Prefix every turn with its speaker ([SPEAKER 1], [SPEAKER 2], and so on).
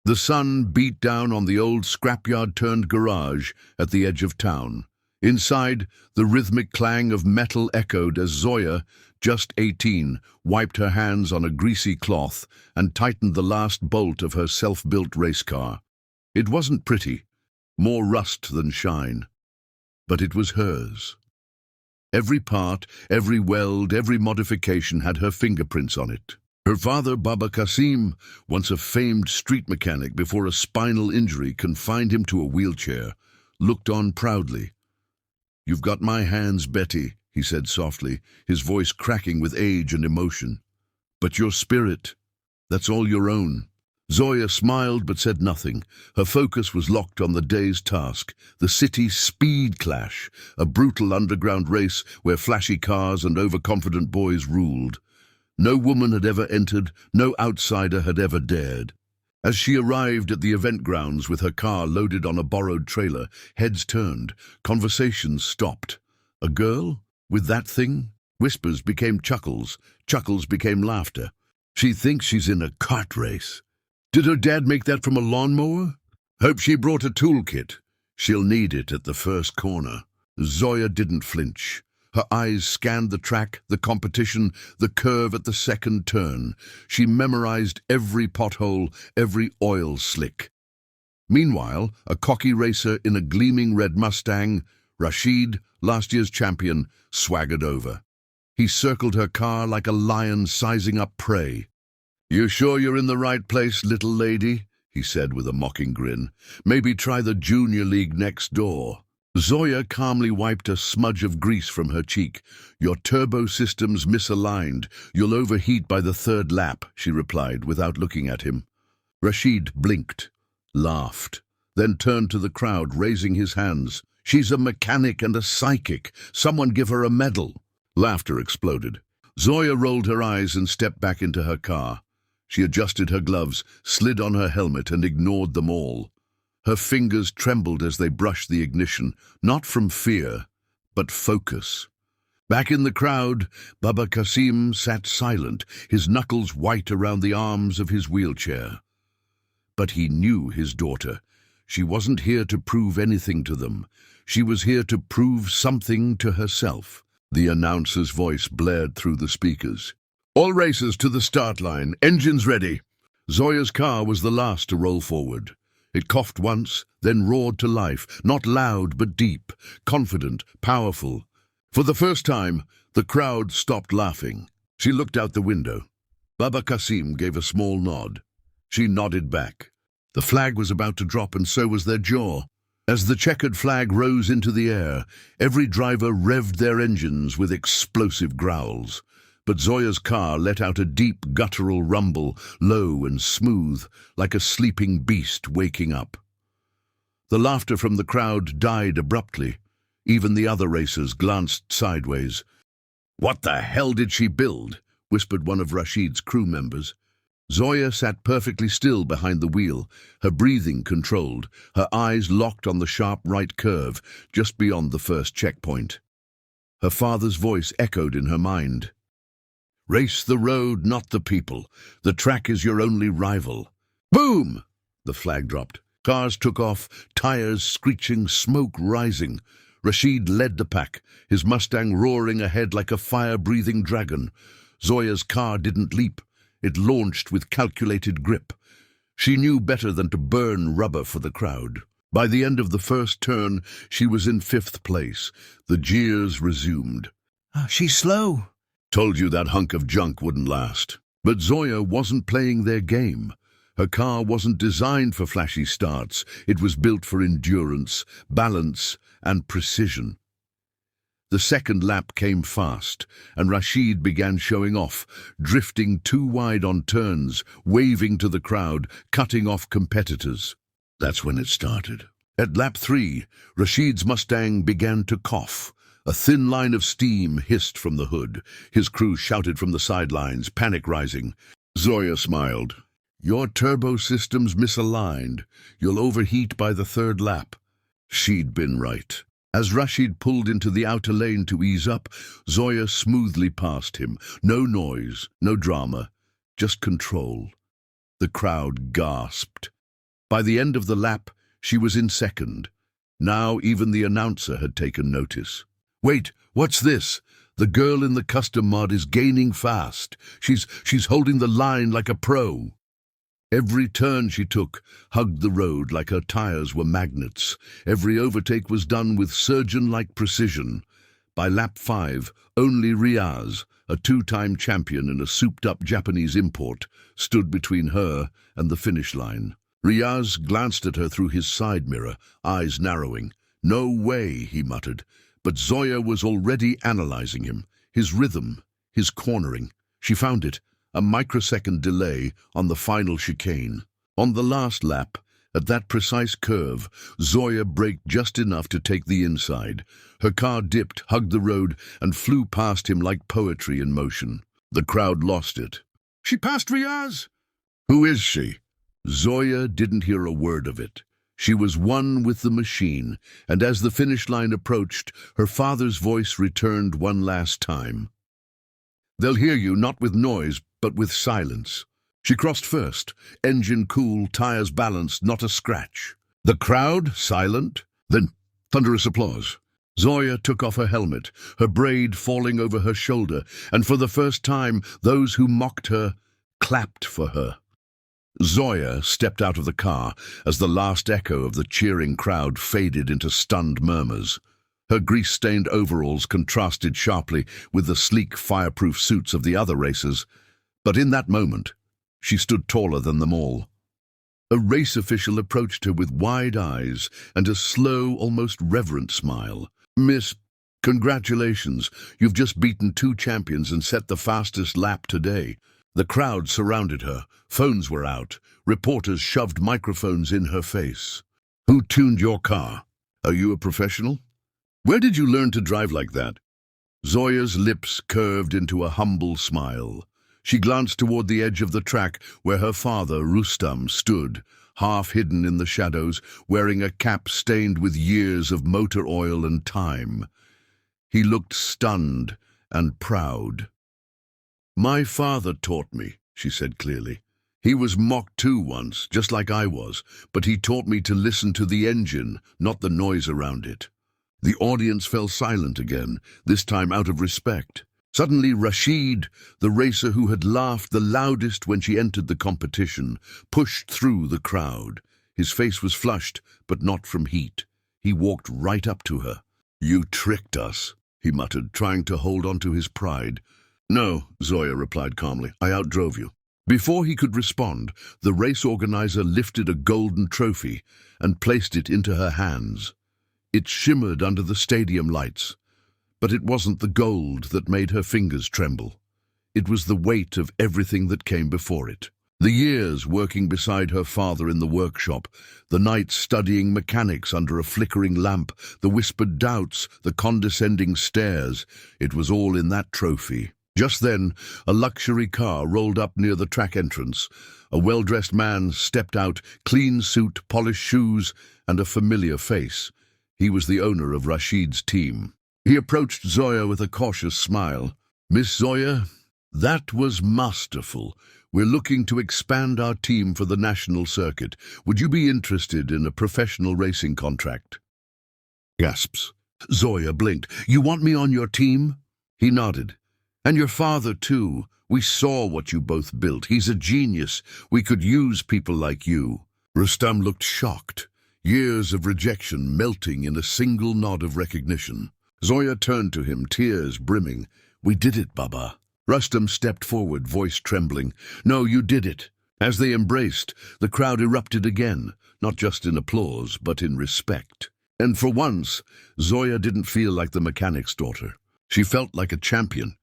[SPEAKER 1] The sun beat down on the old scrapyard-turned-garage at the edge of town. Inside, the rhythmic clang of metal echoed as Zoya, just 18, wiped her hands on a greasy cloth and tightened the last bolt of her self-built race car. It wasn't pretty, more rust than shine, but it was hers. Every part, every weld, every modification had her fingerprints on it. Her father, Baba Qasim, once a famed street mechanic before a spinal injury confined him to a wheelchair, looked on proudly. "You've got my hands, Betty," he said softly, his voice cracking with age and emotion. "But your spirit, that's all your own." Zoya smiled but said nothing. Her focus was locked on the day's task, the city's speed clash, a brutal underground race where flashy cars and overconfident boys ruled. No woman had ever entered, no outsider had ever dared. As she arrived at the event grounds with her car loaded on a borrowed trailer, heads turned, conversations stopped. A girl? With that thing? Whispers became chuckles, chuckles became laughter. She thinks she's in a kart race. Did her dad make that from a lawnmower? Hope she brought a toolkit. She'll need it at the first corner. Zoya didn't flinch. Her eyes scanned the track, the competition, the curve at the second turn. She memorized every pothole, every oil slick. Meanwhile, a cocky racer in a gleaming red Mustang, Rashid, last year's champion, swaggered over. He circled her car like a lion sizing up prey. "You sure you're in the right place, little lady?" he said with a mocking grin. "Maybe try the junior league next door." Zoya calmly wiped a smudge of grease from her cheek. "Your turbo system's misaligned. You'll overheat by the third lap," she replied without looking at him. Rashid blinked, laughed, then turned to the crowd, raising his hands. "She's a mechanic and a psychic. Someone give her a medal." Laughter exploded. Zoya rolled her eyes and stepped back into her car. She adjusted her gloves, slid on her helmet, and ignored them all. Her fingers trembled as they brushed the ignition, not from fear, but focus. Back in the crowd, Baba Qasim sat silent, his knuckles white around the arms of his wheelchair. But he knew his daughter. She wasn't here to prove anything to them. She was here to prove something to herself. The announcer's voice blared through the speakers. "All racers to the start line. Engines ready." Zoya's car was the last to roll forward. It coughed once, then roared to life, not loud but deep, confident, powerful. For the first time, the crowd stopped laughing. She looked out the window. Baba Qasim gave a small nod. She nodded back. The flag was about to drop, and so was their jaw. As the checkered flag rose into the air, every driver revved their engines with explosive growls. But Zoya's car let out a deep guttural rumble, low and smooth, like a sleeping beast waking up. The laughter from the crowd died abruptly. Even the other racers glanced sideways. "What the hell did she build?" whispered one of Rashid's crew members. Zoya sat perfectly still behind the wheel, her breathing controlled, her eyes locked on the sharp right curve, just beyond the first checkpoint. Her father's voice echoed in her mind. "Race the road, not the people. The track is your only rival." Boom! The flag dropped. Cars took off, tires screeching, smoke rising. Rashid led the pack, his Mustang roaring ahead like a fire-breathing dragon. Zoya's car didn't leap. It launched with calculated grip. She knew better than to burn rubber for the crowd. By the end of the first turn, she was in 5th place. The jeers resumed.
[SPEAKER 2] She's slow."
[SPEAKER 1] "Told you that hunk of junk wouldn't last." But Zoya wasn't playing their game. Her car wasn't designed for flashy starts. It was built for endurance, balance, and precision. The second lap came fast, and Rashid began showing off, drifting too wide on turns, waving to the crowd, cutting off competitors. That's when it started. At lap 3, Rashid's Mustang began to cough. A thin line of steam hissed from the hood. His crew shouted from the sidelines, panic rising. Zoya smiled. "Your turbo system's misaligned. You'll overheat by the 3rd lap." She'd been right. As Rashid pulled into the outer lane to ease up, Zoya smoothly passed him. No noise, no drama, just control. The crowd gasped. By the end of the lap, she was in second. Now even the announcer had taken notice. "Wait, what's this? The girl in the custom mod is gaining fast. She's holding the line like a pro." Every turn she took hugged the road like her tires were magnets. Every overtake was done with surgeon-like precision. By lap 5, only Riaz, a two-time champion and a souped-up Japanese import, stood between her and the finish line. Riaz glanced at her through his side mirror, eyes narrowing. "No way," he muttered. But Zoya was already analyzing him, his rhythm, his cornering. She found it, a microsecond delay on the final chicane. On the last lap, at that precise curve, Zoya braked just enough to take the inside. Her car dipped, hugged the road, and flew past him like poetry in motion. The crowd lost it. "She passed Riaz?" "Who is she?" Zoya didn't hear a word of it. She was one with the machine, and as the finish line approached, her father's voice returned one last time. "They'll hear you not with noise, but with silence." She crossed first, engine cool, tires balanced, not a scratch. The crowd silent, then thunderous applause. Zoya took off her helmet, her braid falling over her shoulder, and for the first time, those who mocked her clapped for her. Zoya stepped out of the car as the last echo of the cheering crowd faded into stunned murmurs. Her grease-stained overalls contrasted sharply with the sleek, fireproof suits of the other racers, but in that moment, she stood taller than them all. A race official approached her with wide eyes and a slow, almost reverent smile. "Miss, congratulations. You've just beaten 2 champions and set the fastest lap today." The crowd surrounded her. Phones were out. Reporters shoved microphones in her face. "Who tuned your car? Are you a professional? Where did you learn to drive like that?" Zoya's lips curved into a humble smile. She glanced toward the edge of the track where her father, Rustam, stood, half hidden in the shadows, wearing a cap stained with years of motor oil and time. He looked stunned and proud. "My father taught me," she said clearly. "He was mocked too once, just like I was, but he taught me to listen to the engine, not the noise around it." The audience fell silent again, this time out of respect. Suddenly Rashid, the racer who had laughed the loudest when she entered the competition, pushed through the crowd. His face was flushed, but not from heat. He walked right up to her. "You tricked us," he muttered, trying to hold on to his pride. "No," Zoya replied calmly, "I outdrove you." Before he could respond, the race organizer lifted a golden trophy and placed it into her hands. It shimmered under the stadium lights, but it wasn't the gold that made her fingers tremble. It was the weight of everything that came before it. The years working beside her father in the workshop, the nights studying mechanics under a flickering lamp, the whispered doubts, the condescending stares, it was all in that trophy. Just then, a luxury car rolled up near the track entrance. A well-dressed man stepped out, clean suit, polished shoes, and a familiar face. He was the owner of Rashid's team. He approached Zoya with a cautious smile. "Miss Zoya, that was masterful. We're looking to expand our team for the national circuit. Would you be interested in a professional racing contract?" Gasps. Zoya blinked. "You want me on your team?" He nodded. "And your father, too. We saw what you both built. He's a genius. We could use people like you." Rustam looked shocked, years of rejection melting in a single nod of recognition. Zoya turned to him, tears brimming. "We did it, Baba." Rustam stepped forward, voice trembling. "No, you did it." As they embraced, the crowd erupted again, not just in applause, but in respect. And for once, Zoya didn't feel like the mechanic's daughter. She felt like a champion.